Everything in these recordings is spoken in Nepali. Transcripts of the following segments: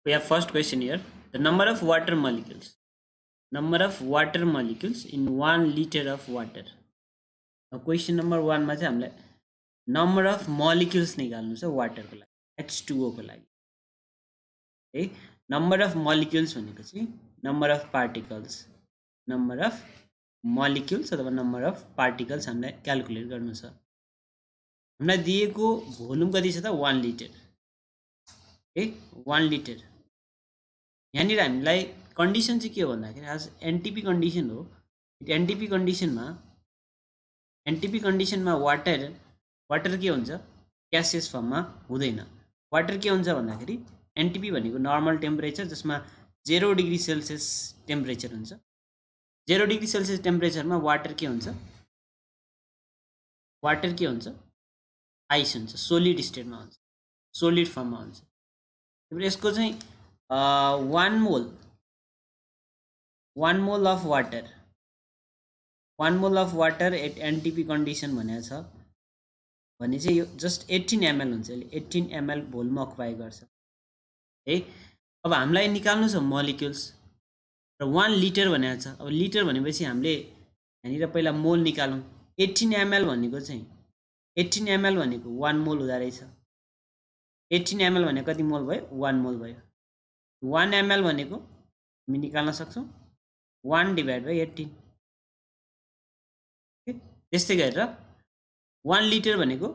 We have first question here. The number of water molecules. Number of water molecules in 1 liter of water. Now question number 1 मा चाहिँ हामीलाई number of molecules निकाल्नु छ water को लागि H2O को लागि है number of molecules भनेको चाहिँ number of particles number of molecules अथवा number of particles हामीलाई क्याल्कुलेट गर्नु छ हामीलाई दिएको भोल्युम कति छ त 1 लिटर है 1 लिटर यहाँनिर हामीलाई कन्डिसन चाहिँ के हो भन्दाखेरि आज एनटिपी कन्डिसन हो एनटिपी कन्डिसनमा वाटर के हुन्छ ग्यासियस फर्ममा हुँदैन वाटर के हुन्छ भन्दाखेरि एनटिपी भनेको नर्मल टेम्परेचर जसमा 0 डिग्री सेल्सियस टेम्परेचर हुन्छ 0 डिग्री सेल्सियस टेम्परेचरमा वाटर के हुन्छ आइस हुन्छ सोलिड स्टेटमा हुन्छ सोलिड फर्ममा हुन्छ त्यसपछि यसको चाहिँ 1 mole of water at NTP condition भनेको छ भने चाहिँ यो जस्ट 18 ml हुन्छ यसले 18 ml भोल्युम अकुपाई गर्छ है अब हामीलाई निकाल्नु छ मोलिक्युल्स र 1 लिटर भनेको छ अब लिटर भनेपछि हामीले यहाँनिर पहिला मोल निकालौँ 18 ml भनेको चाहिँ 18 ml भनेको 1 मोल हुँदो रहेछ 18 ml भनेको कति मोल भयो 1 मोल भयो 1 ml भनेको हामी निकाल्न सक्छौँ 1 डिभाइड बाई 18 त्यस्तै गरेर 1 लिटर भनेको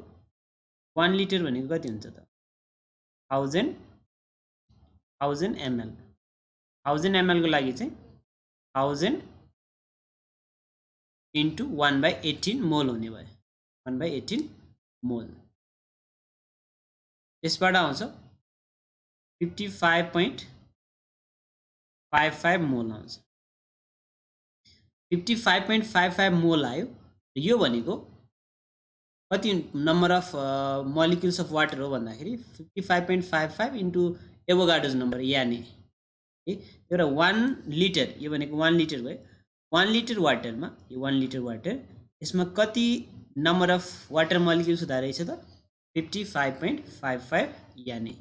कति हुन्छ त 1000 ml 1000 ml को लागि चाहिँ 1000 इन्टु 1/18 मोल हुने भयो 1/18 मोल त्यसबाट आउँछ 55.55 मोल आउँछ 55.55 मोल आयो यो भनेको कति number of molecules of water हो भन्दाखेरि 55.55 इन्टु एभोगाड्रोस नम्बर यानी है एउटा 1 लिटर यो भनेको 1 लिटर भयो 1 लिटर वाटरमा यो 1 लिटर वाटर यसमा कति नम्बर अफ वाटर मोलिक्युल्स हुँदो रहेछ त 55.55 यानी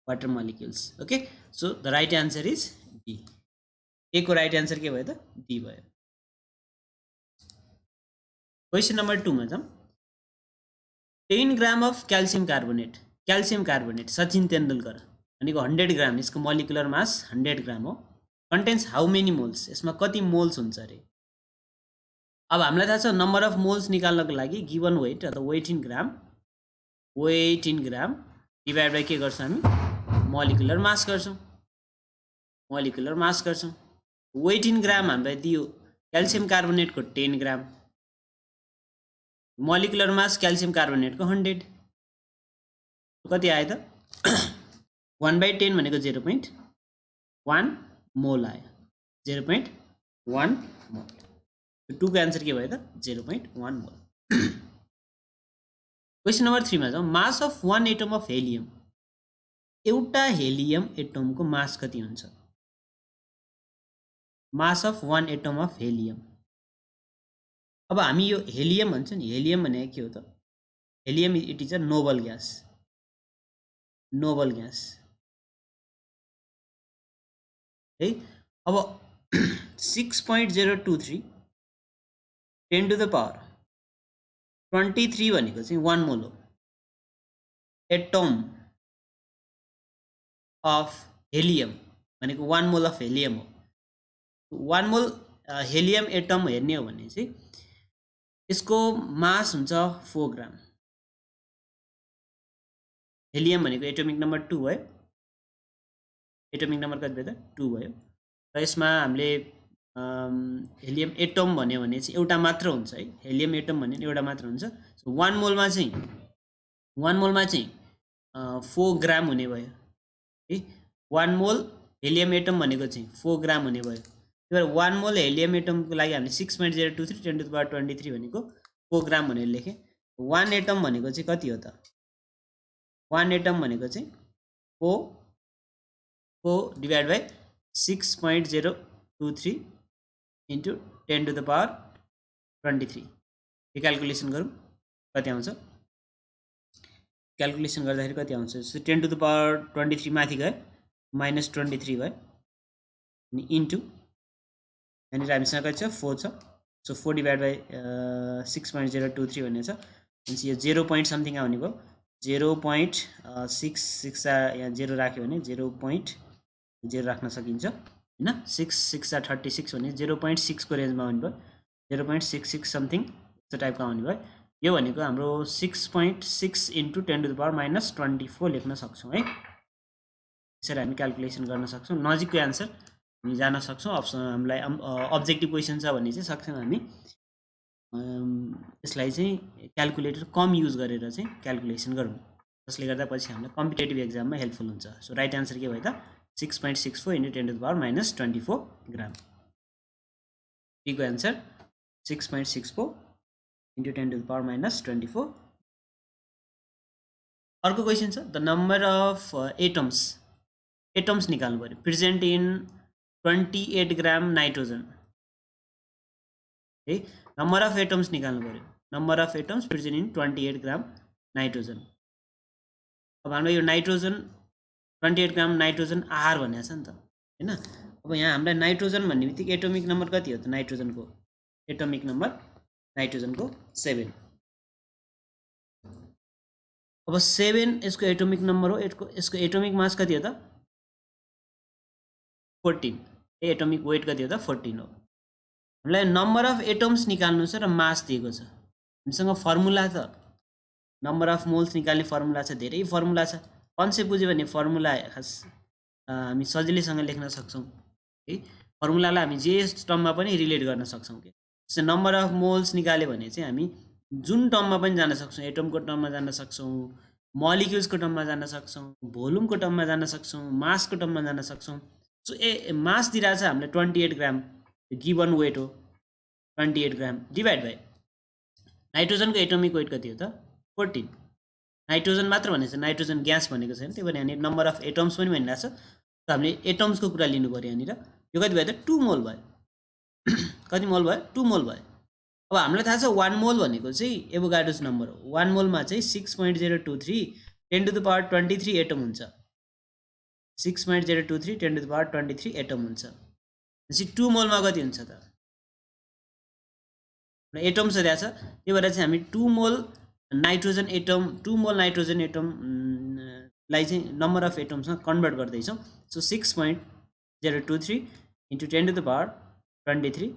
water molecules okay so the right answer is D A को राइट आन्सर के भयो त डी भयो क्वेसन नम्बर 2 मा जाउँ 10 ग्राम of calcium carbonate Sachin Tendulkar भनेको 100 ग्राम यसको मोलिकुलर मास 100 ग्राम हो कन्टेन्स हाउ मेनी मोल्स यसमा कति मोल्स हुन्छ अरे अब हामीलाई थाहा छ नम्बर अफ मोल्स निकाल्नको लागि गिवन वेट अथवा weight in gram divide by के गर्छौँ हामी मोलिकुलर मास गर्छौँ वेट इन ग्राम हामीलाई दियो क्याल्सियम कार्बोनेटको 10 ग्राम मोलिकुलर मास क्याल्सियम कार्बोनेटको 100 कति आयो त 1/10 भनेको 0.1 मोल आयो 0.1 मोल 2 को आन्सर के भयो त 0.1 मोल क्वेसन नम्बर 3 मा जाउँ mass of 1 atom of helium एउटा हेलियम एटमको मास कति हुन्छ mass of 1 atom of helium अब हामी यो हेलियम भन्छ नि हेलियम भनेको के हो त helium it is a Nobel gas है अब 6.023 10 to the power 23 भनेको चाहिँ 1 मोल हो एटम अफ हेलियम भनेको 1 मोल अफ हेलियम हो 1 मोल हेलियम एटम हेर्ने हो भने चाहिँ यसको मास हुन्छ 4 ग्राम हेलियम भनेको एटोमिक नम्बर 2 भयो एटोमिक नम्बर कति भयो त 2 भयो र यसमा हामीले हेलियम एटम भन्यो भने चाहिँ एउटा मात्र हुन्छ है हेलियम एटम भन्यो भने एउटा मात्र हुन्छ सो 1 मोलमा चाहिँ 4 ग्राम हुने भयो है 1 मोल हेलियम एटम भनेको चाहिँ 4 ग्राम हुने भयो त्यही भएर 1 मोल हेलियम एटमको लागि हामीले 6.023 10 to the power 23 भनेको 4 ग्राम भनेर लेखेँ 1 एटम भनेको चाहिँ कति हो त 1 एटम भनेको चाहिँ 4 divide by 6.023 into 10 to the power 23 यो क्याल्कुलेसन गरौँ कति आउँछ क्याल्कुलेसन गर्दाखेरि कति आउँछ 10 to the power 23 माथि गयो माइनस 23 भयो अनि इन्टु यहाँनिर हामीसँग कति छ 4 छ सो 4 डिभाइड बाई 6.023 भन्ने छ भनेपछि यो 0 पोइन्ट समथिङ आउने भयो 0.66 यहाँ 0 राख्यो भने 0.0 राख्न सकिन्छ हैन 6 36 भने 0.6 को रेन्जमा आउने भयो 0.66 समथिङ यस्तो टाइपको आउने भयो यो भनेको हाम्रो 6.6 into 10 to the power minus 24 लेख्न सक्छौँ है यसरी हामी क्याल्कुलेसन गर्न सक्छौँ नजिकको एन्सर हामी जान सक्छौँ अप्सन हामीलाई अब्जेक्टिभ क्वेसन छ भने चाहिँ सक्छौँ हामी यसलाई चाहिँ क्याल्कुलेटर कम युज गरेर चाहिँ क्याल्कुलेसन गरौँ जसले गर्दा पछि हामीलाई कम्पिटेटिभ एक्जाममा हेल्पफुल हुन्छ सो राइट एन्सर के भयो त 6.64 into 10 to the power minus 24 gram बीको answer 6.64 into 10 to the power minus 24 अर्को क्वेसन छ द नम्बर अफ एटम्स निकाल्नु पर्यो प्रेजेन्ट इन 28 ग्राम नाइट्रोजन है नम्बर अफ एटम्स निकाल्नु पर्यो number of atoms present in 28 gram nitrogen अब हाम्रो यो नाइट्रोजन 28 ग्राम नाइट्रोजन आर भनेको छ नि त हैन अब यहाँ हामीलाई नाइट्रोजन भन्ने बित्तिकै एटोमिक नम्बर कति हो त नाइट्रोजनको एटोमिक नम्बर नाइट्रोजनको 7 अब 7 यसको एटोमिक नम्बर हो यसको एटोमिक मास कति हो त 14 एटोमिक वेट कति हो त 14 हो हामीलाई नम्बर अफ एटम्स निकाल्नु छ र मास दिएको छ हामीसँग फर्मुला छ नम्बर अफ मोल्स निकाल्ने फर्मुला छ धेरै फर्मुला छ कन्सेप्ट बुझ्यो भने फर्मुला खास हामी सजिलैसँग लेख्न सक्छौँ है फर्मुलालाई हामी जे टर्ममा पनि रिलेट गर्न सक्छौँ के जस्तै नम्बर अफ मोल्स निकाल्यो भने चाहिँ हामी जुन टर्ममा पनि जान सक्छौँ एटमको टर्ममा जान सक्छौँ मोलिक्युल्सको टर्ममा जान सक्छौँ भोल्युमको टर्ममा जान सक्छौँ मासको टर्ममा जान सक्छौँ सो मास दिइरहेको छ हामीले 28 ग्राम गिवन वेट हो 28 ग्राम डिभाइड बाई नाइट्रोजनको एटोमिक वेट कति हो त 14 नाइट्रोजन मात्र भनेको छ नाइट्रोजन ग्यास भनेको छैन त्यही भएर यहाँनिर नम्बर अफ एटम्स पनि भनिरहेको छ त हामीले एटम्सको कुरा लिनु पऱ्यो यहाँनिर यो कति भयो त 2 मोल भयो कति मोल भयो 2 मोल भयो अब हामीलाई थाहा छ 1 मोल भनेको चाहिँ एभोगाड्रोस नम्बर हो 1 मोलमा चाहिँ 6.023 10 टु द पावर 23 एटम हुन्छ 6.023 10 टु द पावर 23 एटम हुन्छ भनेपछि 2 मोलमा कति हुन्छ त एटम्स दिएको छ त्यही भएर चाहिँ हामी 2 मोल नाइट्रोजन एटम लाई चाहिँ नम्बर अफ एटम्समा कन्भर्ट गर्दैछौँ so 6.023 into 10 to the power 23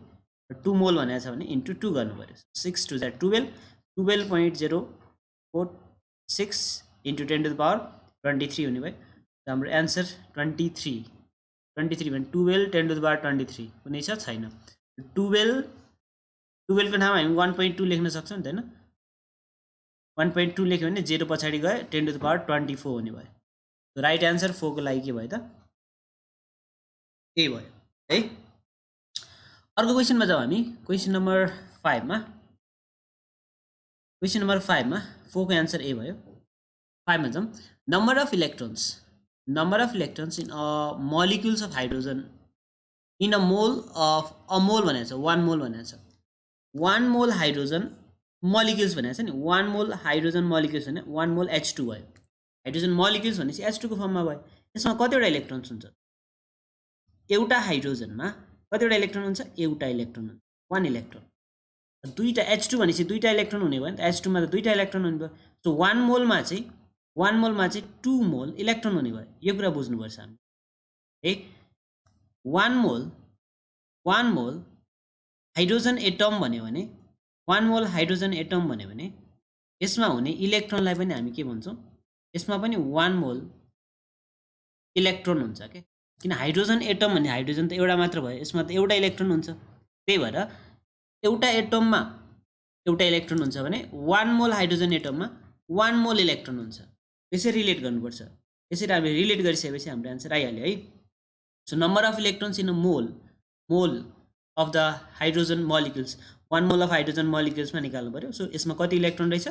2 मोल भनेको छ भने इन्टु 2 गर्नु पऱ्यो 6 2 जा 12.046 इन्टु 10 टु द पावर 23 हुने भयो हाम्रो एन्सर 23 भने 12 10 टु द पावर 23 कुनै छ छैन 12 को ठाउँमा हामी 1.2 लेख्न सक्छौँ नि त हैन 1.2 लेख्यो भने 0 पछाडि गयो 10 टु द पावर 24 हुने भयो राइट एन्सर 4 को लागि के भयो त ए भयो है अर्को क्वेसनमा जाउँ हामी क्वेसन नम्बर 5 मा 4 को एन्सर ए भयो 5 मा जाउँ number of electrons in a molecules of hydrogen in a mole of a मोल भनेको छ 1 मोल भनेको छ 1 मोल हाइड्रोजन मोलिक्युल्स भनेको छ नि 1 मोल हाइड्रोजन मोलिक्युल्स भने 1 मोल H2 भयो हाइड्रोजन मोलिक्युल्स भनेपछि H2 को फर्ममा भयो यसमा कतिवटा इलेक्ट्रोन्स हुन्छ एउटा हाइड्रोजनमा कतिवटा इलेक्ट्रोन हुन्छ एउटा इलेक्ट्रोन हुन्छ 1 इलेक्ट्रोन दुईटा H2 भनेपछि दुईटा इलेक्ट्रोन हुने भयो नि त H2 मा त दुईटा इलेक्ट्रोन हुने भयो सो 1 मोलमा चाहिँ 2 मोल इलेक्ट्रोन हुने भयो यो कुरा बुझ्नुपर्छ हामी है 1 मोल हाइड्रोजन एटम भन्यो भने 1 मोल हाइड्रोजन एटम भन्यो भने यसमा हुने इलेक्ट्रोनलाई पनि हामी के भन्छौँ यसमा पनि 1 मोल इलेक्ट्रोन हुन्छ के किन हाइड्रोजन एटम भन्ने हाइड्रोजन त एउटा मात्र भयो यसमा त एउटा इलेक्ट्रोन हुन्छ त्यही भएर एउटा एटममा एउटा इलेक्ट्रोन हुन्छ भने 1 मोल हाइड्रोजन एटममा 1 मोल इलेक्ट्रोन हुन्छ त्यसरी रिलेट गर्नुपर्छ यसरी हामीले रिलेट गरिसकेपछि हाम्रो आन्सर आइहाल्यो है so number of electrons in a mole of the hydrogen molecules 1 mole of hydrogen मोलिक्युल्समा निकाल्नु पर्यो सो यसमा कति इलेक्ट्रोन रहेछ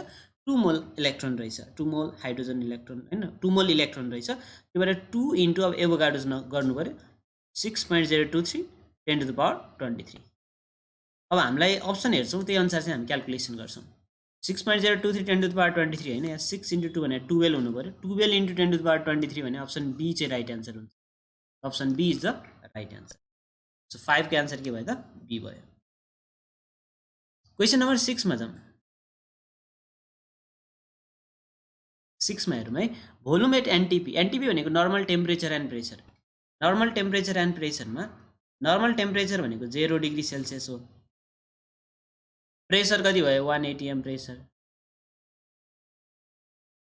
2 मोल इलेक्ट्रोन रहेछ 2 मोल हाइड्रोजन इलेक्ट्रोन हैन 2 मोल इलेक्ट्रोन रहेछ त्यही भएर 2 इन्टु अब एभोगाड्रोस गर्नु पर्यो 6.023 10 टु द पावर 23 अब हामीलाई अप्सन हेर्छौँ त्यही अनुसार चाहिँ हामी क्याल्कुलेसन गर्छौँ 6.023 10 टु द पावर 23 हैन यहाँ 6 इन्टु 2 भने 12 हुनु पर्यो 12 इन्टु 10 टु द पावर 23 भने अप्सन बी चाहिँ राइट एन्सर हुन्छ option B is the right answer. So 5 को एन्सर के भयो त बी भयो। क्वेसन नम्बर 6 मा जाउँ। 6 मा हेरौँ है। Volume at NTP. एनटिपी भनेको normal temperature and pressure. Normal temperature and प्रेसरमा नर्मल टेम्परेचर भनेको 0 डिग्री सेल्सियस हो। प्रेसर कति भयो 1 atm प्रेसर।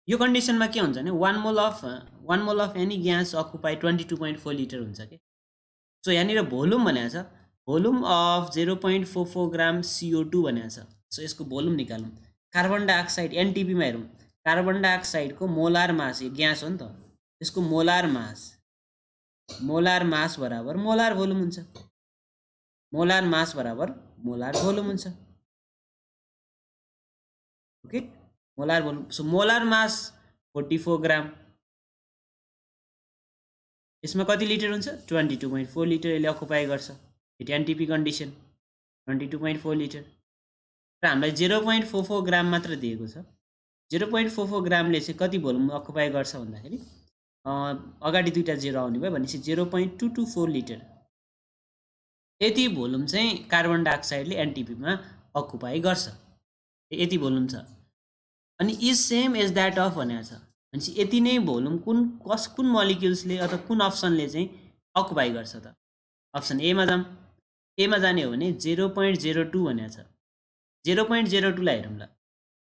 यो कन्डिसनमा के हुन्छ भने 1 mole of any gas occupy 22.4 litre हुन्छ के। सो यहाँनिर भोल्युम भनेको छ, भोल्युम अफ 0.44 ग्राम CO2 भनेको छ। सो यसको भोल्युम निकालौँ। कार्बन डाइअक्साइड एनटिपीमा हेरौँ। कार्बन डाइअक्साइडको मोलार मास, यो ग्यास हो नि त, यसको मोलार मास बराबर मोलार भोल्युम हुन्छ। मोलार मास बराबर मोलार भोल्युम हुन्छ। Okay, molar volume. So molar mass 44 ग्राम, यसमा कति लिटर हुन्छ 22.4 लिटर यसले अकुपाई गर्छ। इट एनटिपी कन्डिसन 22.4 लिटर र हामीलाई 0.44 ग्राम मात्र दिएको छ। 0.44 ग्रामले चाहिँ कति भोल्युम अकुपाई गर्छ भन्दाखेरि अगाडि दुईटा जेरो आउने भयो भनेपछि 0.224 लिटर यति भोल्युम चाहिँ कार्बन डाइअक्साइडले एनटिपीमा अकुपाई गर्छ। यति भोल्युम छ। अनि is same as that of भनेको छ भनेपछि यति नै भोल्युम कुन मोलिक्युल्सले अथवा कुन अप्सनले चाहिँ अकुपाई गर्छ त। अप्सन एमा जाम। एमा जाने हो भने 0.02 भनेको छ। 0.02 लाई हेरौँ ल।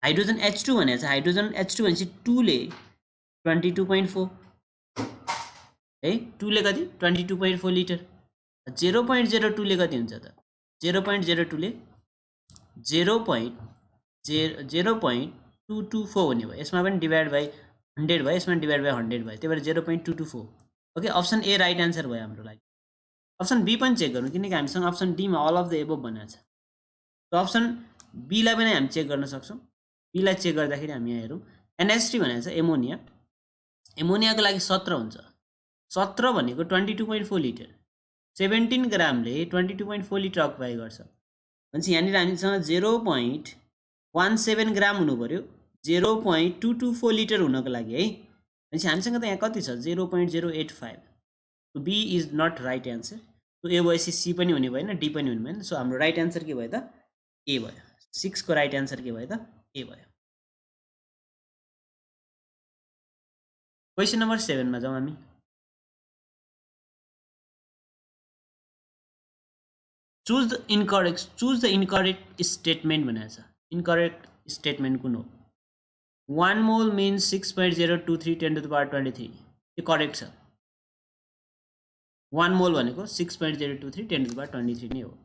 हाइड्रोजन H2 भनेको छ। हाइड्रोजन H2 भनेपछि 2 ले 22.4 है। 2 ले कति 22.4 लिटर। 0.02 ले कति हुन्छ त 0.02 ले 0.224 हुने भयो। यसमा पनि डिभाइड बाई 100 भयो, यसमा डिभाइड बाई 100 भयो, त्यही भएर 0.224। Okay, option A right answer भयो हाम्रो लागि। अप्सन बी पनि चेक गरौँ किनकि हामीसँग अप्सन डीमा अल अफ द एबोभ भनेको छ। त अप्सन बीलाई पनि हामी चेक गर्न सक्छौँ। बीलाई चेक गर्दाखेरि हामी यहाँ हेरौँ NH3 भनेको छ एमोनिया। एमोनियाको लागि 17 हुन्छ। 17 भनेको 22.4 लिटर। 17 ग्रामले 22.4 लिटर अकुपाई गर्छ भनेपछि यहाँनिर हामीसँग 0.17 ग्राम हुनु पर्यो 0.224 लिटर हुनको लागि है। भनेपछि हामीसँग त यहाँ कति छ 0.085। B is not right answer. So A भएपछि सी पनि हुने भएन, डी पनि हुने भएन। सो हाम्रो राइट एन्सर के भयो त ए भयो। 6 को राइट एन्सर के भयो त ए भयो। क्वेसन नम्बर 7 मा जाउँ हामी। चुज द इनकरेक्ट स्टेटमेन्ट भनेको छ। इनकरेक्ट स्टेटमेन्ट कुन हो। 1 मोल मिन्स 6.023 10 to the power 23। यो करेक्ट छ। 1 मोल भनेको 6.023 10 to the power 23 नै हो।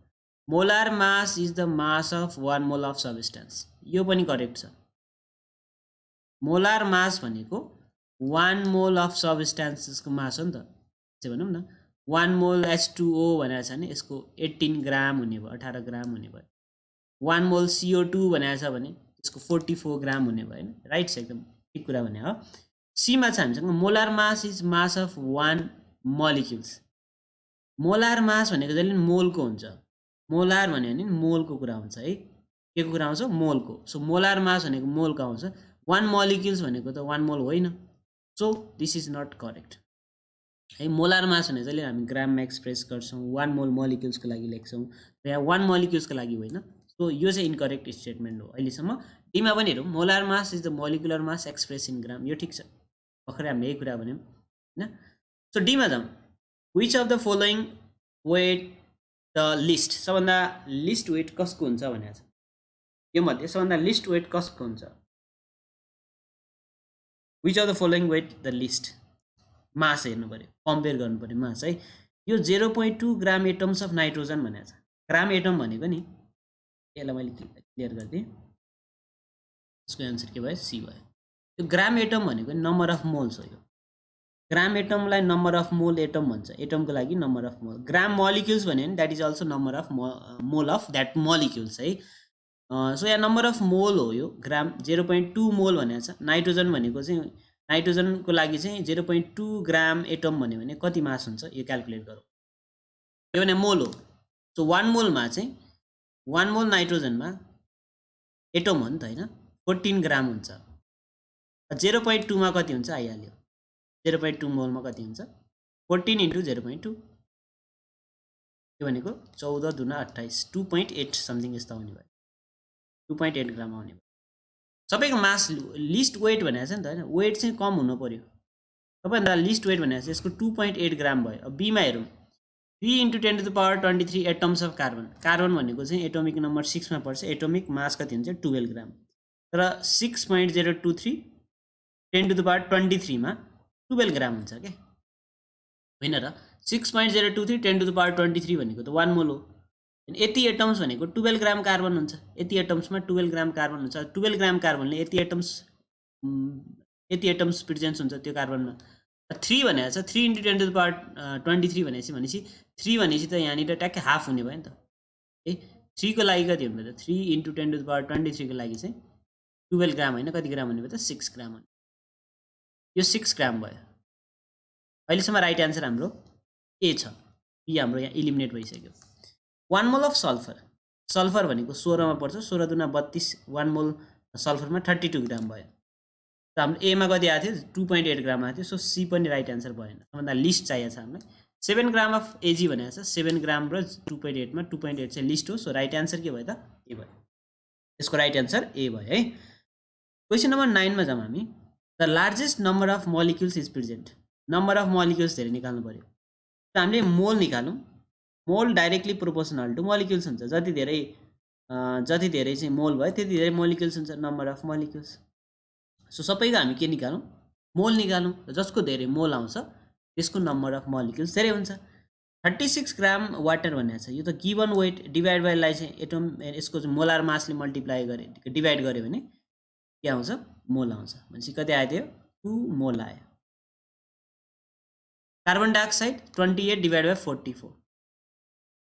Molar mass is the mass of 1 mole of substance, यो पनि करेक्ट छ। मोलार मास भनेको 1 मोल अफ सब्स्टेन्सको मास हो नि त। चाहिँ भनौँ न 1 मोल H2O भनेको छ भने यसको 18 ग्राम हुने भयो, 18 ग्राम हुने भयो। 1 मोल CO2 भनेको छ भने यसको 44 ग्राम हुने भयो हैन। राइट छ, एकदम ठिक कुरा भने हो। सीमा छ हामीसँग molar mass is mass of 1 molecules. Molar mass भनेको जहिले मोलको हुन्छ। मोलार भन्यो भने मोलको कुरा हुन्छ है। के को कुरा आउँछ मोलको। सो मोलार मास भनेको मोलको आउँछ। 1 मोलिक्युल्स भनेको त 1 मोल होइन। So this is not correct है। मोलार मास भने जहिले हामी ग्राममा एक्सप्रेस गर्छौँ, 1 मोल मोलिक्युल्सको लागि लेख्छौँ, र यहाँ 1 मोलिक्युल्सको लागि होइन। सो यो चाहिँ इनकरेक्ट स्टेटमेन्ट हो अहिलेसम्म। डीमा पनि हेरौँ molar mass is the molecular mass express in gram, यो ठिक छ। भर्खरै हामीले यही कुरा भन्यौँ होइन। सो डीमा जाउँ। Which of the following weight the least, सबभन्दा लिस्ट वेट कसको हुन्छ भनेको छ। यो मध्ये सबभन्दा लिस्ट वेट कसको हुन्छ। Which of the following weight the least, mass हेर्नु पऱ्यो, कम्पेयर गर्नु पऱ्यो मास है। यो 0.2 ग्राम एटम्स अफ नाइट्रोजन भनेको छ। ग्राम एटम भनेको नि, यसलाई मैले क्लियर गरिदिएँ। यसको एन्सर के भयो सी भयो। यो ग्राम एटम भनेको नम्बर अफ मोल्स हो। यो ग्राम एटमलाई नम्बर अफ मोल एटम भन्छ। एटमको लागि number of mole. Gram molecules भन्यो भने that is also number of mole of that molecules है। सो यहाँ नम्बर अफ मोल हो यो ग्राम। 0.2 मोल भनेको छ। नाइट्रोजन भनेको चाहिँ नाइट्रोजनको लागि चाहिँ 0.2 ग्राम एटम भन्यो भने कति मास हुन्छ यो क्याल्कुलेट गरौँ। यो भने मोल हो। सो 1 मोलमा चाहिँ 1 मोल नाइट्रोजनमा एटम हो नि त होइन, 14 ग्राम हुन्छ। 0.2 मा कति हुन्छ आइहाल्यो। 0.2 मोलमा कति हुन्छ 14 into 0.2 के भनेको 14 दुना 28 2.8 समथिङ यस्तो आउने भयो 2.8 ग्राम आउने भयो सबैको मास लिस्ट वेट भनेको छ नि त हैन वेट चाहिँ कम हुनु पर्यो सबैभन्दा लिस्ट वेट भनेको चाहिँ यसको 2.8 ग्राम भयो अब बीमा हेरौँ 3 into 10 to the power 23 atoms of carbon carbon भनेको चाहिँ एटोमिक नम्बर 6 मा पर्छ एटोमिक मास कति हुन्छ 12 ग्राम तर 6.023 10 to the power 23 मा 12 ग्राम हुन्छ के होइन र 6.023 10 to the power 23 भनेको त 1 मोल हो यति एटम्स भनेको 12 ग्राम कार्बन हुन्छ यति एटम्समा 12 ग्राम कार्बन हुन्छ 12 ग्राम कार्बनले यति एटम्स प्रेजेन्स हुन्छ त्यो कार्बनमा 3 भनेको छ 3 into 10 to the power 23 भनेपछि 3 भनेपछि त यहाँनिर ट्याक्कै हाफ हुने भयो नि त है 3 को लागि कति हुने भयो त 3 into 10 to the power 23 को लागि चाहिँ 12 ग्राम होइन कति ग्राम हुने भयो त 6 ग्राम हुने यो 6 ग्राम भयो अहिलेसम्म राइट एन्सर हाम्रो ए छ बी हाम्रो यहाँ इलिमिनेट भइसक्यो 1 मोल अफ सल्फर भनेको 16 मा पर्छ 16 दुना 32 1 मोल सल्फरमा 32 ग्राम भयो त हाम्रो ए मा कति आएको थियो 2.8 ग्राम आएको थियो सो सी पनि राइट एन्सर भएन सबभन्दा लिस्ट चाहिएको छ हामीलाई 7 ग्राम अफ एजी भनेको छ 7 ग्राम र 2.8 मा 2.8 चाहिँ लिस्ट हो सो राइट एन्सर के भयो त ए भयो यसको राइट एन्सर ए भयो है क्वेसन नम्बर 9 मा जाउँ हामी the largest number of molecules is present number of molecules धेरै निकाल्नु पर्यो त हामीले मोल निकालौँ मोल डाइरेक्टली प्रोपोर्सनल टु मोलिक्युल्स हुन्छ जति धेरै चाहिँ मोल भयो त्यति धेरै मोलिक्युल्स हुन्छ नम्बर अफ मोलिक्युल्स सो सबैको हामी के निकालौँ मोल निकालौँ जसको धेरै मोल आउँछ त्यसको नम्बर अफ मोलिक्युल्स धेरै हुन्छ 36 ग्राम वाटर भनेको छ यो त गिवन वेट डिभाइड बाइलाई चाहिँ एटम यसको चाहिँ मोलार मासले मल्टिप्लाई गरे डिभाइड गर्यो भने के आउँछ मोल आउँछ भनेपछि कति आयो त्यो 2 मोल आयो carbon dioxide 28 divide by 44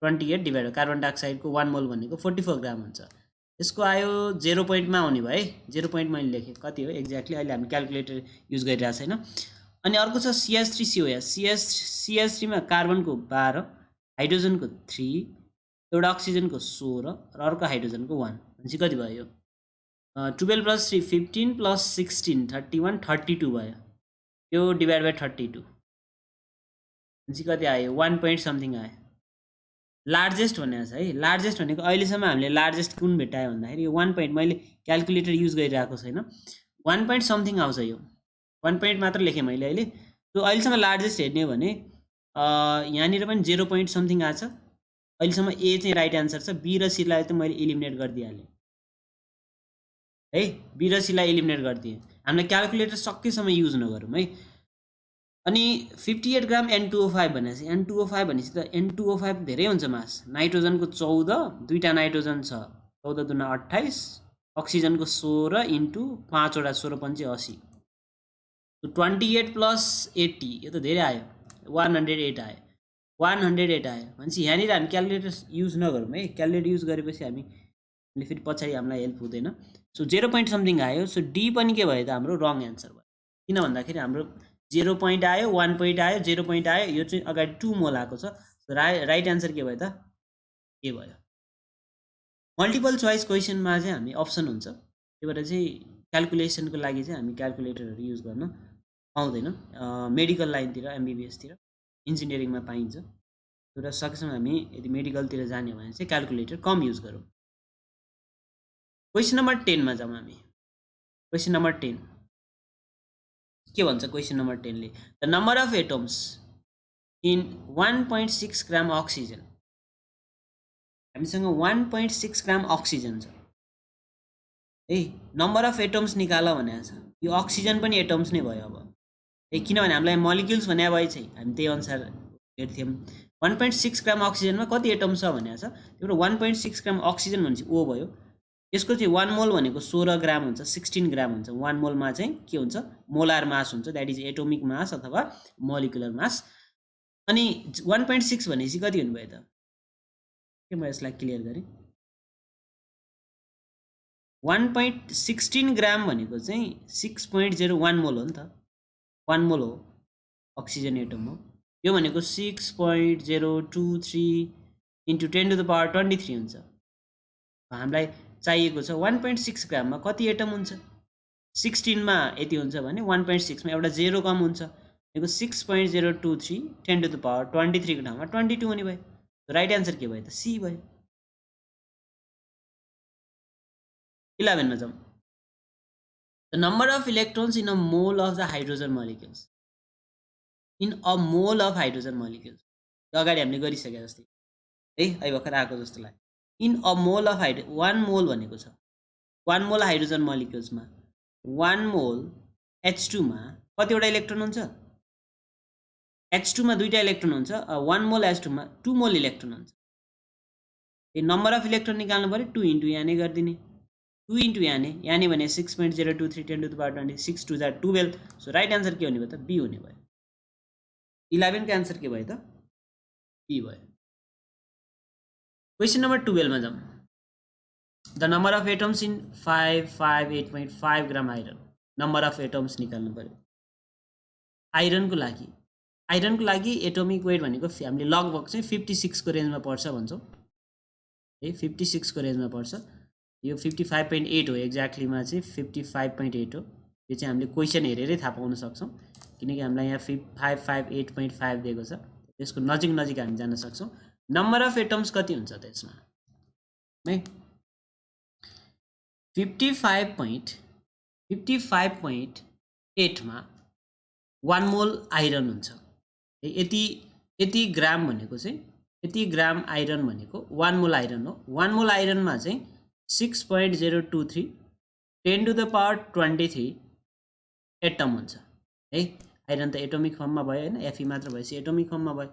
28 divide carbon डाइअक्साइडको 1 मोल भनेको 44 ग्राम हुन्छ यसको आयो 0 पोइन्टमा आउने भयो है 0 पोइन्ट मैले लेखेँ कति हो एक्ज्याक्टली अहिले हामी क्याल्कुलेटर युज गरिरहेको छैन अनि अर्को छ CH3COS CH3 मा कार्बनको 12 हाइड्रोजनको 3 एउटा अक्सिजनको 16 र अर्को हाइड्रोजनको 1 भनेपछि कति भयो 12 + 3 15 + 16 31 32 भयो यो डिभाइड बाइ 32 भनेपछि कति आयो 1 पोइन्ट समथिङ आयो लार्जेस्ट भनेको छ है लार्जेस्ट भनेको अहिलेसम्म हामीले लार्जेस्ट कुन भेटायो भन्दाखेरि यो 1 पोइन्ट मैले क्याल्कुलेटर युज गरिरहेको छैन 1 पोइन्ट समथिङ आउँछ यो 1 पोइन्ट मात्र लेखेँ मैले अहिले त्यो अहिलेसम्म लार्जेस्ट हेर्ने हो भने यहाँनिर पनि 0 पोइन्ट समथिङ आएको छ अहिलेसम्म ए चाहिँ राइट एन्सर छ बी र सीलाई त मैले इलिमिनेट गरिदिइहालेँ है बी र सीलाई इलिमिनेट गरिदिएँ हामीलाई क्याल्कुलेटर सकेसम्म युज नगरौँ है अनि 58 ग्राम N2O5 भनेपछि N2O5 भनेपछि त N2O5 धेरै हुन्छ मास नाइट्रोजनको 14 दुईटा नाइट्रोजन छ 14 दुना 28 अक्सिजनको 16 इन्टु 5 वटा 16 पंचे 80 तो 28 + 80 यो त धेरै आयो 108 आयो 108 आयो भनेपछि यहाँनिर हामी क्याल्कुलेटर युज नगरौँ है क्याल्कुलेटर युज गरेपछि हामीले फेरि पछाडि हामीलाई हेल्प हुँदैन सो 0 पोइन्ट समथिङ आयो सो डी पनि के भयो त हाम्रो रङ एन्सर भयो किन भन्दाखेरि हाम्रो 0 पोइन्ट आयो 1 पोइन्ट आयो 0 पोइन्ट आयो यो चाहिँ अगाडि 2 मोल आएको छ राइट एन्सर के भयो त ए भयो मल्टिपल चोइस क्वेसनमा चाहिँ हामी अप्सन हुन्छ त्यही भएर चाहिँ क्याल्कुलेसनको लागि चाहिँ हामी क्याल्कुलेटरहरू युज गर्न पाउँदैन मेडिकल लाइनतिर एमबिबिएसतिर इन्जिनियरिङमा पाइन्छ तर सकेसम्म हामी यदि मेडिकलतिर जाने हो भने चाहिँ क्याल्कुलेटर कम युज गरौँ क्वेसन नम्बर 10 मा जाउँ हामी क्वेसन नम्बर 10 के भन्छ क्वेसन नम्बर 10 ले the number of atoms in 1.6 gram oxygen हामीसँग 1.6 ग्राम अक्सिजन छ है नम्बर अफ एटम्स निकाल भनेको छ यो अक्सिजन पनि एटम्स नै भयो अब है किनभने हामीलाई मोलिक्युल्स भने भए चाहिँ हामी त्यही अनुसार हेर्थ्यौँ 1.6 ग्राम अक्सिजनमा कति एटम्स छ भनेको छ त्यो 1.6 ग्राम अक्सिजन भनेपछि ओ भयो यसको चाहिँ 1 मोल भनेको 16 ग्राम हुन्छ 16 ग्राम हुन्छ 1 मोलमा चाहिँ के हुन्छ मोलार मास हुन्छ द्याट इज एटोमिक मास अथवा मोलिकुलर मास अनि 1.6 भनेपछि कति हुनुभयो त के म यसलाई क्लियर गरेँ 1.16 ग्राम भनेको चाहिँ 6.01 मोल हो नि त 1 मोल हो अक्सिजन एटम हो यो भनेको 6.023 इन्टु 10 to the power 23 हुन्छ हामीलाई चाहिएको छ 1.6 ग्राममा कति एटम हुन्छ 16 मा यति हुन्छ भने 1.6 मा एउटा 0 कम हुन्छ भनेको 6.023 10 to the power 23 को ठाउँमा 22 हुने भयो। राइट आन्सर के भयो त? सी भयो। 11 मा जाउँ। The number of electrons in a mole of the hydrogen molecules. In a mole of hydrogen molecules. अगाडि हामीले गरिसके जस्तै है, अहिले भर्खर आएको जस्तो लाग्यो। In a mole of one मोल भनेको छ, वान मोल हाइड्रोजन मोलिक्युल्समा वान मोल H2 मा कतिवटा इलेक्ट्रोन हुन्छ? H2 मा दुईटा इलेक्ट्रोन हुन्छ, वान मोल H2 मा 2 मोल इलेक्ट्रोन हुन्छ। नम्बर अफ इलेक्ट्रोन निकाल्नु पऱ्यो, 2 इन्टु याने गरिदिने, 2 इन्टु याने भने 6.023 10 to the power 26 2 = 12। So right answer के हुने भयो त? बी हुने भयो। 11 को आन्सर के भयो त? बी भयो। क्वेसन नम्बर 12 मा जाउँ। The number of atoms in 558.5 gram iron. Number of atoms निकाल्नु पऱ्यो आइरनको लागि एटोमिक वेट भनेको हामीले लगभग चाहिँ 56 को रेन्जमा पर्छ भन्छौँ है, 56 को रेन्जमा पर्छ। यो 55.8 हो, एक्ज्याक्टलीमा चाहिँ 55.8 हो। यो चाहिँ हामीले क्वेसन हेरेरै थाहा पाउन सक्छौँ, किनकि हामीलाई यहाँ 558.5 दिएको छ। त्यसको नजिक हामी जान सक्छौँ। नम्बर अफ एटम्स कति हुन्छ त यसमा है? 55.8 मा 1 मोल आइरन हुन्छ। यति ग्राम भनेको चाहिँ, यति ग्राम आइरन भनेको 1 मोल आइरन हो। 1 मोल आइरनमा चाहिँ 6.023 10 to the power 23 एटम हुन्छ है। आइरन त एटोमिक फर्ममा भयो होइन, एफई मात्र भएपछि एटोमिक फर्ममा भयो।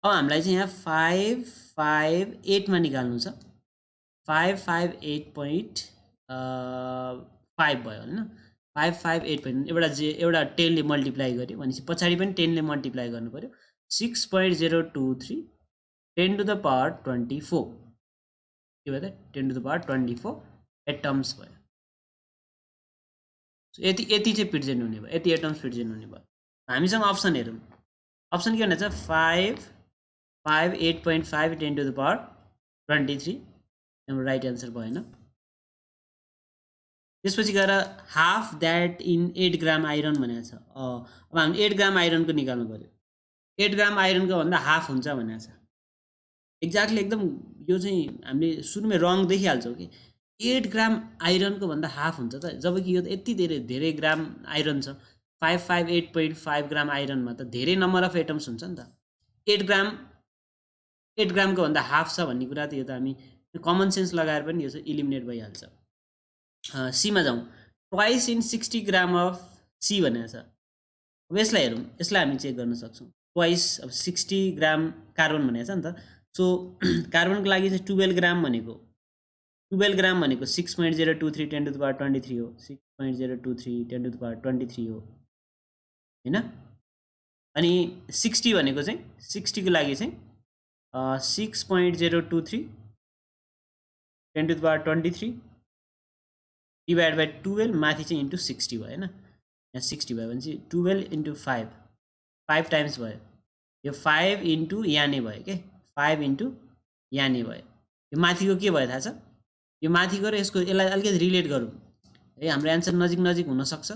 अब हामीलाई चाहिँ यहाँ 558 मा निकाल्नु छ। 558.5 भयो होइन, 558 एउटा 10 ले मल्टिप्लाई गर्यो भनेपछि पछाडि पनि 10 ले मल्टिप्लाई गर्नु पर्यो। 6.023 10 to the power 24 के भयो त? 10 to the power 24 एटम्स भयो। यति चाहिँ प्रेजेन्ट हुने भयो, यति एटम्स प्रेजेन्ट हुने भयो। हामीसँग अप्सन हेरौँ। अप्सन के भनेको छ? 558.5 10 to the power 23 हाम्रो राइट आन्सर भएन। त्यसपछि गएर half that in 8 gram iron भनेको छ। अब हामी 8 ग्राम आइरनको निकाल्नु पऱ्यो। 8 ग्राम आइरनको भन्दा हाफ हुन्छ भनेको छ। एक्ज्याक्टली एकदम यो चाहिँ हामीले सुरुमै रङ देखिहाल्छौँ कि 8 ग्राम आइरनको भन्दा हाफ हुन्छ त, जबकि यो त यति धेरै ग्राम आइरन छ। 558.5 ग्राम आइरनमा त धेरै नम्बर अफ एटम्स हुन्छ नि त। 8 ग्रामको भन्दा हाफ छ भन्ने कुरा त यो त हामी कमन सेन्स लगाएर पनि यो चाहिँ इलिमिनेट भइहाल्छ। सीमा जाउँ। Twice in 60 gram of C भनेको छ। अब यसलाई हेरौँ, यसलाई हामी चेक गर्न सक्छौँ। ट्वाइस अब 60 ग्राम कार्बन भनेको छ नि त। सो कार्बनको लागि चाहिँ 12 ग्राम भनेको 6.023 10 to the power 23 हो। 6.023 10 to the power 23 हो होइन। अनि 60 भनेको चाहिँ 60 को लागि चाहिँ 6.023 10 to the power 23 divide by 12 माथि चाहिँ इन्टु 60 भयो होइन। यहाँ 60 भयो भने चाहिँ 12 इन्टु 5 टाइम्स भयो। यो 5 इन्टु याने भयो के, 5 इन्टु याने भयो। यो माथिको के भयो थाहा छ? यो माथिको र यसको यसलाई अलिकति रिलेट गरौँ है, हाम्रो एन्सर नजिक हुनसक्छ।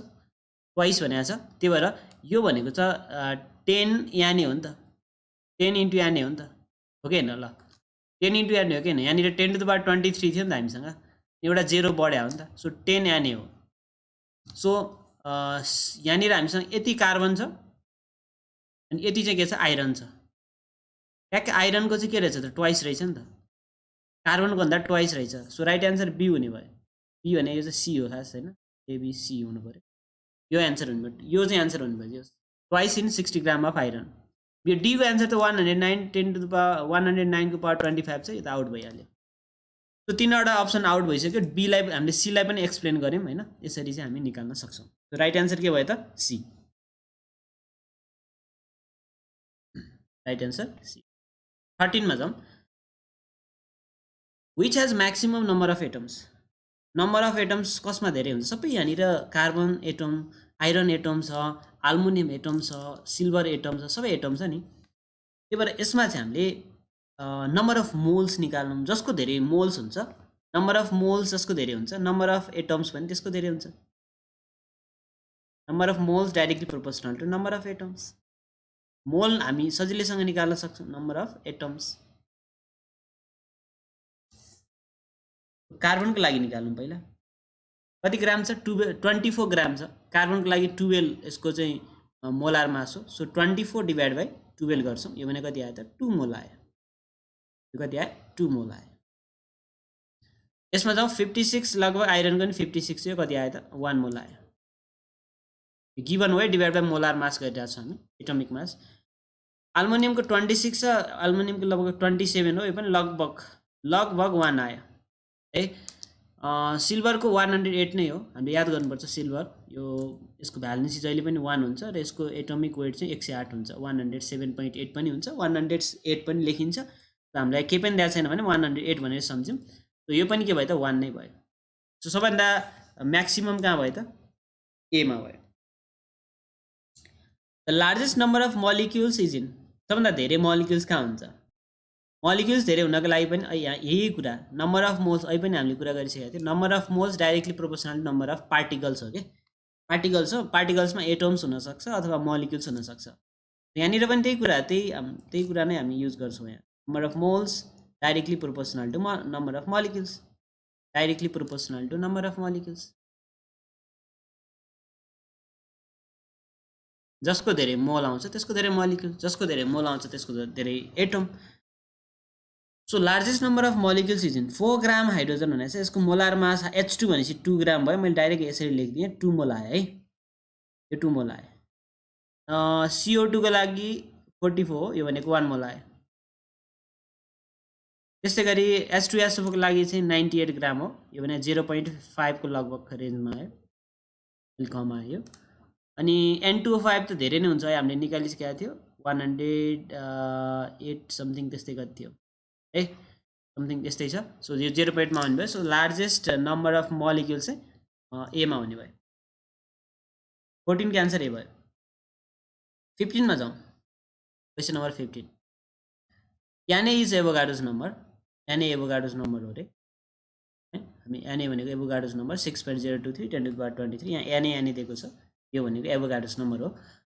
ट्वाइस भनेको छ, त्यही भएर यो भनेको छ 10 याने हो नि त, 10 इन्टु याने हो नि त, हो कि होइन? ल 10 इन्टु याने हो कि होइन? यहाँनिर 10 to the power 23 थियो नि त हामीसँग, एउटा 0 बढ्यो हो नि त। सो 10 याने हो। सो यहाँनिर हामीसँग यति कार्बन छ अनि यति चाहिँ के छ? आइरन छ। ट्याक्क आइरनको चाहिँ के रहेछ त? ट्वाइस रहेछ नि त, कार्बनको भन्दा ट्वाइस रहेछ। सो राइट एन्सर बी हुने भयो। बी भने यो चाहिँ सी हो खास होइन, एबिसी हुनु पऱ्यो। यो एन्सर हुनु पऱ्यो, यो चाहिँ एन्सर हुनु पऱ्यो। Twice in 60 gram of iron. यो डीको एन्सर त 109 10 to the power 109 को पावर 25 छ। यो त आउट भइहाल्यो। त्यो 3वटा अप्सन आउट भइसक्यो। बीलाई हामीले सीलाई पनि एक्सप्लेन गऱ्यौँ होइन। यसरी चाहिँ हामी निकाल्न सक्छौँ। राइट एन्सर के भयो त? सी। Right answer C. 13 मा जाउँ। Which has maximum number of atoms. Number of atoms कसमा धेरै हुन्छ? सबै यहाँनिर कार्बन एटम, आइरन एटम छ, आल्मुनियम एटम छ, सिल्भर एटम छ, सबै एटम छ नि। त्यही भएर यसमा चाहिँ हामीले नम्बर अफ मोल्स निकाल्नु, जसको धेरै मोल्स हुन्छ, नम्बर अफ मोल्स जसको धेरै हुन्छ, नम्बर अफ एटम्स पनि त्यसको धेरै हुन्छ। Number of moles directly proportional to number of atoms. Mole हामी सजिलैसँग निकाल्न सक्छौँ, नम्बर अफ एटम्स। कार्बनको लागि निकाल्नु पहिला, कति ग्राम छ 24 ग्राम छ। कार्बनको लागि 12 यसको चाहिँ मोलार मास हो। सो 24 डिभाइड बाई 12 गर्छौँ, यो भने कति आयो त 2 मोल आयो। यो कति आयो 2 मोल आयो। यसमा जाउँ 56 लगभग आइरनको नि 56, यो कति आयो त 1 मोल आयो। Given weight divide by molar mass गरिरहेको छौँ हामी, एटमिक मास। एल्युमिनियमको 26 छ, एल्युमिनियमको लगभग 27 हो, यो पनि लगभग 1 आयो है। सिल्भरको 108 नै हो, हामीले याद गर्नुपर्छ सिल्भर। यो यसको भ्यालेन्सी जहिले पनि 1 हुन्छ र यसको एटमिक वेट चाहिँ 108 हुन्छ। 107.8 पनि हुन्छ, 108 पनि लेखिन्छ। र हामीलाई केही पनि दिएको छैन भने 108 भनेर सम्झौँ। सो यो पनि के भयो त 1 नै भयो। सो सबैभन्दा म्याक्सिमम कहाँ भयो त एमा भयो। The largest number of molecules is in, सबभन्दा धेरै मलिक्युल्स कहाँ हुन्छ? मलिक्युल्स धेरै हुनको लागि पनि यही कुरा, नम्बर अफ मोल्स अहिले पनि हामीले कुरा गरिसकेका थियौँ। Number of moles directly proportional number of particles हो कि, पार्टिकल्स हो। पार्टिकल्समा एटम्स हुनसक्छ अथवा मलिक्युल्स हुनसक्छ। यहाँनिर पनि त्यही कुरा नै हामी युज गर्छौँ यहाँ। Number of moles directly proportional to number of molecules, directly proportional to number of molecules. जसको धेरै मोल आउँछ त्यसको धेरै मलिक्युल, जसको धेरै मोल आउँछ त्यसको धेरै atom. So largest number of molecules is in 4 gram hydrogen भनेपछि यसको मोलार मास H2 भनेपछि 2 ग्राम भयो। मैले डाइरेक्ट यसरी लेखिदिएँ, 2 मोल आयो है, यो 2 मोल आयो। CO2 को लागि 44 हो, यो भनेको 1 मोल आयो। त्यस्तै गरी H2SO4 को लागि चाहिँ 98 ग्राम हो, यो भने 0.5 को लगभग रेन्जमा आयो, अलिक कम आयो। अनि N2O5 त धेरै नै हुन्छ है, हामीले निकालिसकेका थियो 108 समथिङ त्यस्तै कति थियो है, समथिङ त्यस्तै छ। सो यो 0.मा आउने भयो। So largest number of molecule चाहिँ एमा हुने भयो। 14 को आन्सर ए भयो। 15 मा जाउँ, question number 15। Na is Avogadro's number, Na Avogadro's number हो रे है। हामी Na भनेको एभोगाड्रोस नम्बर 6.023 10⁻23, यहाँ Na दिएको छ, यो भनेको एभोगाड्रोस नम्बर हो।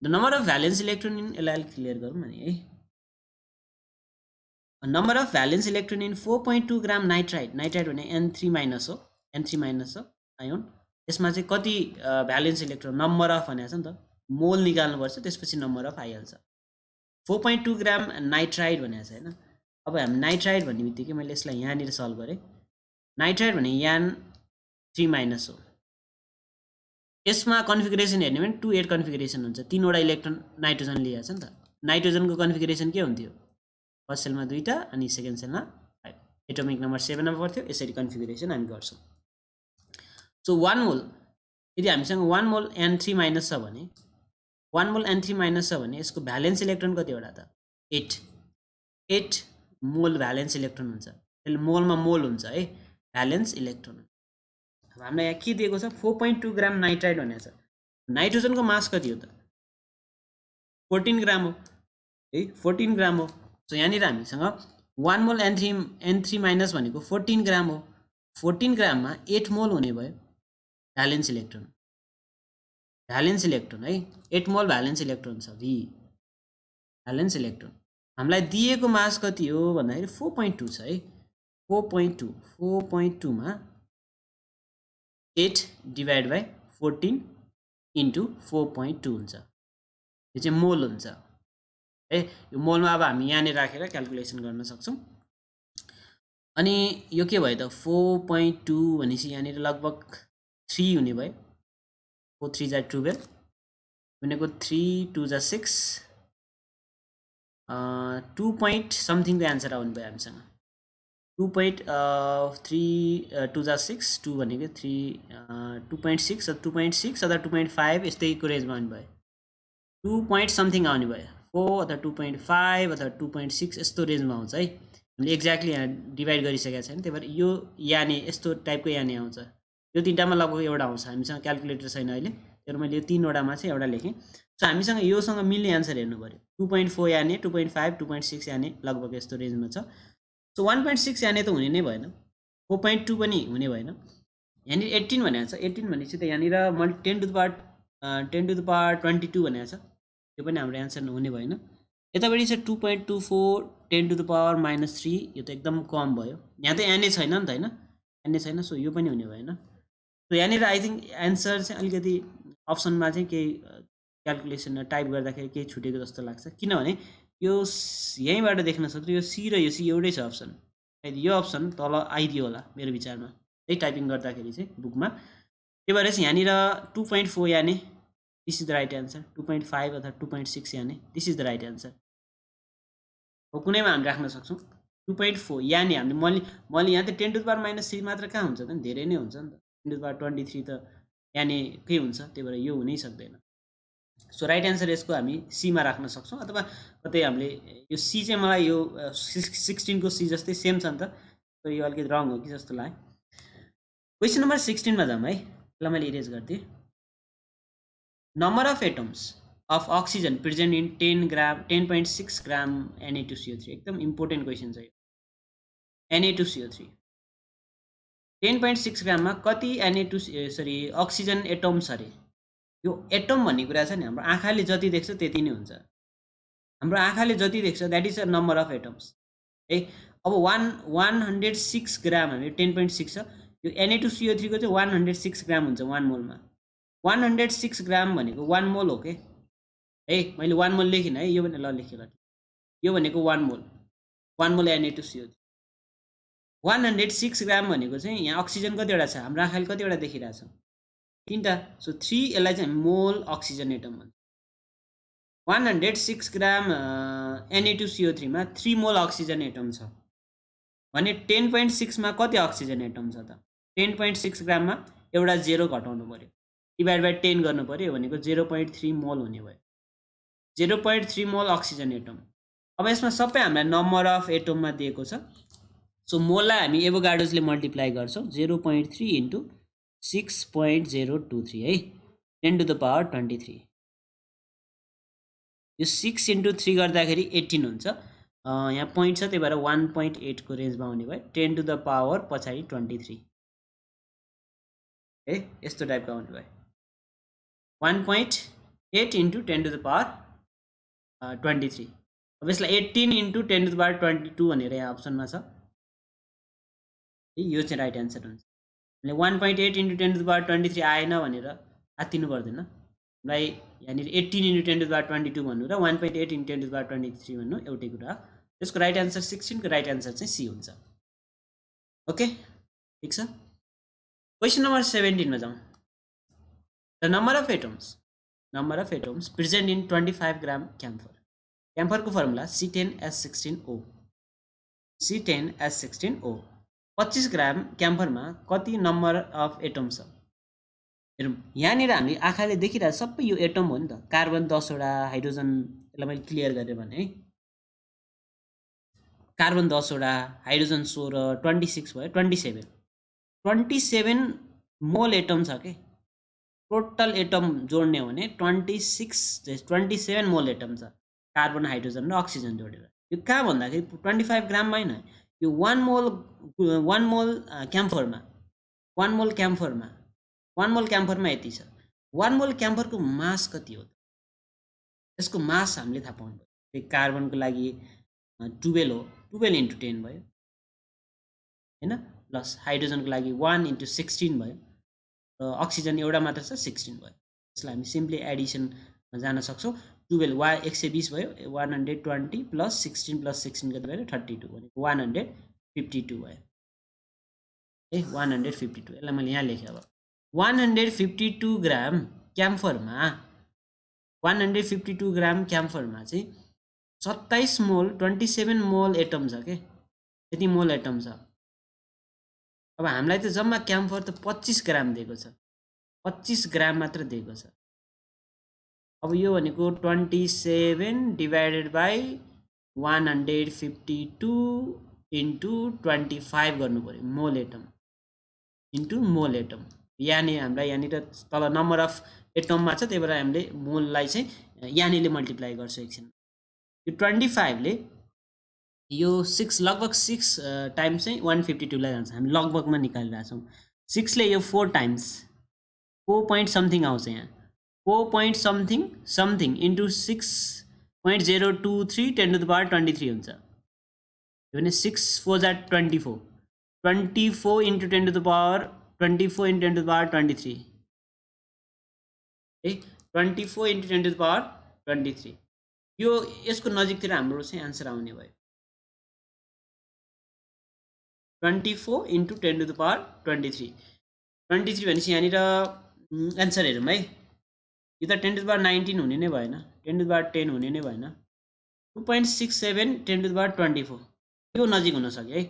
The number of valence electron in, यसलाई अलिक क्लियर गरौँ अनि है। Number of valence electron in 4.2 gram nitride, nitride भने N3- हो, N3- हो आयोन। यसमा चाहिँ कति भ्यालेन्स इलेक्ट्रोन, नम्बर अफ भनेको छ नि त, मोल निकाल्नुपर्छ त्यसपछि नम्बर अफ आइहाल्छ। 4.2 ग्राम नाइट्राइड भनेको छ होइन। अब हामी नाइट्राइड भन्ने बित्तिकै मैले यसलाई यहाँनिर सल्भ गरेँ। नाइट्राइड भने N3- हो। यसमा कन्फिगरेसन हेर्ने भने 2-8 कन्फिगरेसन हुन्छ, 3वटा इलेक्ट्रोन नाइट्रोजन लिएको छ नि त। नाइट्रोजनको कन्फिगरेसन के हुन्थ्यो, फर्स्ट सेलमा 2टा अनि सेकेन्ड सेलमा 5, एटमिक नम्बर 7 मा पर्थ्यो। यसरी कन्फिगरेसन हामी गर्छौँ। सो 1 मोल, यदि हामीसँग 1 मोल N3- छ भने, 1 मोल N3- छ भने यसको भ्यालेन्स इलेक्ट्रोन कतिवटा त 8 मोल भ्यालेन्स इलेक्ट्रोन हुन्छ। त्यसले मोलमा मोल हुन्छ है, भ्यालेन्स इलेक्ट्रोन। अब हामीलाई यहाँ के दिएको छ, 4.2 ग्राम नाइट्राइड भनेको छ। नाइट्रोजनको मास कति हो त 14 ग्राम हो है, 14 ग्राम हो। सो यहाँनिर हामीसँग 1 मोल N3- भनेको 14 ग्राम हो। 14 ग्राममा 8 मोल हुने भयो भ्यालेन्स इलेक्ट्रोन, भ्यालेन्स इलेक्ट्रोन है, 8 मोल भ्यालेन्स इलेक्ट्रोन छ, भी भ्यालेन्स इलेक्ट्रोन। हामीलाई दिएको मास कति हो भन्दाखेरि 4.2 छ है, 4.2 मा 8 डिभाइड बाई 14 इन्टु 4.2 हुन्छ, यो चाहिँ मोल हुन्छ है। यो मोलमा अब हामी यहाँनिर राखेर क्याल्कुलेसन गर्न सक्छौँ। अनि यो के भयो त 4.2 भनेपछि यहाँनिर लगभग 3 हुने भयो, 4 3 जा 12 भनेको 3 2 जा 6, 2 point समथिङको एन्सर आउनु भयो हामीसँग। 2.3 2 जा 6, 2 भनेको 3 2.6 2.6 अथवा 2.5 यस्तैको रेन्जमा आउनु भयो। 2 point समथिङ आउने भयो, 4 अथवा 2.5 अथवा 2.6 यस्तो रेन्जमा आउँछ है। हामीले एक्ज्याक्टली यहाँ डिभाइड गरिसकेका छैन, त्यही भएर यो याने यस्तो टाइपको याने आउँछ। यो 3टामा लगभग एउटा आउँछ, हामीसँग क्याल्कुलेटर छैन अहिले, तर मैले यो 3वटामा चाहिँ एउटा लेखेँ। सो हामीसँग योसँग मिल्ने एन्सर हेर्नु पऱ्यो। 2.4 याने, 2.5 2.6 याने लगभग यस्तो रेन्जमा छ। सो 1.6 याने त हुने नै भएन, 4.2 पनि हुने भएन। यहाँनिर 18 भनेको छ, 18 भनेपछि त यहाँनिर 10⁻ 10⁻22 भनेको छ, यो पनि हाम्रो एन्सर हुने भएन। यतापट्टि छ 2.24 10⁻³ यो त एकदम कम भयो, यहाँ त एनै छैन नि त होइन, एनै छैन, सो यो पनि हुने भएन। सो यहाँनिर आई थिङ्क एन्सर चाहिँ अलिकति अप्सनमा चाहिँ केही क्यालकुलेसन टाइप गर्दाखेरि केही छुटेको जस्तो लाग्छ, किनभने यो यहीँबाट देख्न सक्छु यो सी र यो सी एउटै छ अप्सन, सायद यो अप्सन तल आइदियो होला मेरो विचारमा है टाइपिङ गर्दाखेरि चाहिँ बुकमा। त्यही भएर चाहिँ यहाँनिर 2.4 याने this is the right answer, 2.5 अथवा 2.6 याने this is the right answer. हो कुनैमा हामी राख्न सक्छौँ 2.4 याने हामीले मैले यहाँ त 10⁻³ मात्र कहाँ हुन्छ त, धेरै नै हुन्छ नि त, 10⁻23 त याने के हुन्छ, त्यही भएर यो हुनै सक्दैन। सो राइट एन्सर यसको हामी सीमा राख्न सक्छौँ, अथवा कतै हामीले यो सी चाहिँ मलाई यो 16 को सी जस्तै सेम छ नि त, तर यो अलिकति रङ हो कि जस्तो लाग्यो। क्वेसन नम्बर 16 मा जाउँ है, ल मैले इरेज गरिदिएँ। Number of atoms of oxygen present in 10.6 gram Na2CO3, एकदम इम्पोर्टेन्ट क्वेसन छ यो। Na2CO3 10.6 ग्राममा कति अक्सिजन एटम्स अरे। यो एटम भन्ने कुरा छ नि, हाम्रो आँखाले जति देख्छ त्यति नै हुन्छ, हाम्रो आँखाले जति देख्छ that is a number of atoms है। अब 106 ग्राम हामी 10.6 छ, यो Na2CO3 को चाहिँ 106 ग्राम हुन्छ 1 मोलमा। 106 ग्राम भनेको 1 मोल हो के है, मैले 1 मोल लेखिनँ है, यो भने ल लेखेँ ल, यो भनेको 1 मोल Na2CO3। 106 ग्राम भनेको चाहिँ यहाँ अक्सिजन कतिवटा छ, हाम्रो आँखाले कतिवटा देखिरहेछ, 3टा, सो 3 यसलाई चाहिँ मोल अक्सिजन एटम भन्छ। 106 ग्राम Na2CO3 मा 3 मोल अक्सिजन एटम छ भने 10.6 मा कति अक्सिजन एटम छ त, 10.6 ग्राममा एउटा 0 घटाउनु पर्यो, डिभाइड बाई 10 गर्नु पर्यो, भनेको 0.3 मोल हुने भयो, 0.3 मोल अक्सिजन एटम। अब यसमा सबै हामीलाई नम्बर अफ एटममा दिएको छ, सो मोललाई हामी एभोगाड्रोजले मल्टिप्लाई गर्छौँ, 0.3 इन्टु 6.023 है, 10⁻23, यो 6 इन्टु 3 गर्दाखेरि 18 हुन्छ, यहाँ पोइन्ट छ त्यही भएर 1.8 को रेन्जमा आउने भयो, 10⁻पछाडि 23 है, यस्तो टाइपको आउने भयो, 1.8 इन्टु 10⁻23। अब यसलाई 18 इन्टु 10⁻22 भनेर यहाँ अप्सनमा छ, यो चाहिँ राइट एन्सर हुन्छ। हामीले 1.8 इन्टु 10⁻23 आएन भनेर आत्तिनु पर्दैन, हामीलाई यहाँनिर 18 इन्टु 10⁻22 भन्नु र 1.8 इन्टु 10⁻23 भन्नु एउटै कुरा हो। त्यसको राइट एन्सर 16 को राइट एन्सर चाहिँ सी हुन्छ। ओके ठिक छ। क्वेसन नम्बर 17 मा जाउँ। The number of atoms present in 25 gram camphor, क्याम्फरको फर्मुला C10H16O, C10H16O। 25 ग्राम क्याम्फरमा कति नम्बर अफ एटम छ, हेरौँ यहाँनिर हामी आँखाले देखिरहेको सबै यो एटम हो नि त, कार्बन 10 वटा, हाइड्रोजन, यसलाई मैले क्लियर गरेँ भने है, कार्बन 10 वटा, हाइड्रोजन 16, 26 भयो, 27 मोल एटम छ के, टोटल एटम जोड्ने हो भने 27 मोल एटम छ, कार्बन, हाइड्रोजन र अक्सिजन जोडेर। यो कहाँ भन्दाखेरि 25 ग्राममा होइन, यो 1 मोल क्याम्फरमा यति छ। 1 मोल क्याम्फरको मास कति हो, यसको मास हामीले थाहा पाउनु पर्यो। कार्बनको लागि 12 हो, 12 इन्टु 10 भयो होइन, प्लस हाइड्रोजनको लागि 1 इन्टु 16 भयो, र अक्सिजन एउटा मात्र छ 16 भयो। यसलाई हामी सिम्पली एडिसनमा जान सक्छौँ, 12 120 भयो, 120 प्लस 16 प्लस 16 कति भयो 32 भनेको 152 भयो है, 152। यसलाई मैले यहाँ लेखेँ, अब 152 ग्राम क्याम्फरमा 152 ग्राम क्याम्फरमा चाहिँ 27 मोल 27 मोल एटम छ के, यति मोल एटम छ। अब हामीलाई त जम्मा क्याम्फर त 25 ग्राम दिएको छ, 25 ग्राम मात्र दिएको छ। अब यो भनेको 27 डिभाइडेड बाई 152 इन्टु 25 गर्नु पर्यो, मोल एटम इन्टु मोल एटम। यहाँनिर हामीलाई यहाँनिर तल नम्बर अफ एटममा छ, त्यही भएर हामीले मोललाई चाहिँ यहाँनिर मल्टिप्लाई गर्छौँ एकछिन। यो 25 ले यो 6 लगभग 6 टाइम्स चाहिँ 152 लाई जान्छ, हामी लगभगमा निकालिरहेछौँ। 6 ले यो 4 टाइम्स 4 पोइन्ट समथिङ आउँछ यहाँ, 4 point something into 6.023 10 to the power 23 हुन्छ भने 6 4 जा 24 24 into 10 to the power 24 into 10 to the power 23 है 24 into 10 to the power 23 यो यसको नजिकतिर हाम्रो चाहिँ आन्सर आउने भयो 24 into 10 to the power 23 23 भनेपछि यहाँनिर एन्सर हेरौँ है यो त 10 to the power 19 हुने नै भएन 10 to the power 10 हुने नै भएन 2.67 10 to the power 24 यो नजिक हुन सक्यो है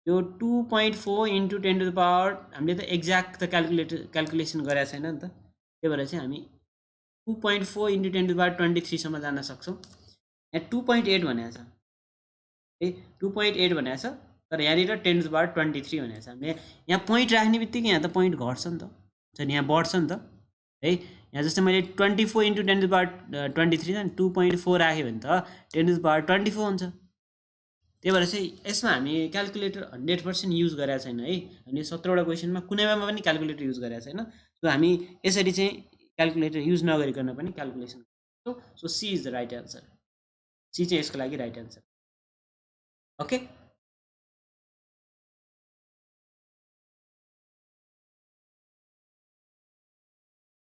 यो 2.4 into 10 to the power हामीले त एक्ज्याक्ट त क्याल्कुलेसन गरेको छैन नि त त्यही भएर चाहिँ हामी 2.4 into 10 to the power 23 सम्म जान सक्छौँ यहाँ 2.8 भनेको छ है 2.8 भनेको छ तर यहाँनिर 10 to the power 23 भनेको छ हामीले यहाँ पोइन्ट राख्ने बित्तिकै यहाँ त पोइन्ट घट्छ नि त झन् यहाँ बढ्छ नि त है यहाँ जस्तै मैले 24 into 10 to the power 23 छ नि 2.4 राखेँ भने त 10 to the power 24 हुन्छ त्यही भएर चाहिँ यसमा हामी क्याल्कुलेटर 100% युज गरेका छैन है हामीले 17वटा क्वेसनमा कुनैमा पनि क्याल्कुलेटर युज गरेका छैन सो हामी यसरी चाहिँ क्याल्कुलेटर युज नगरिकन पनि क्याल्कुलेसन गर्छौँ so C is the right answer C चाहिँ यसको लागि राइट एन्सर ओके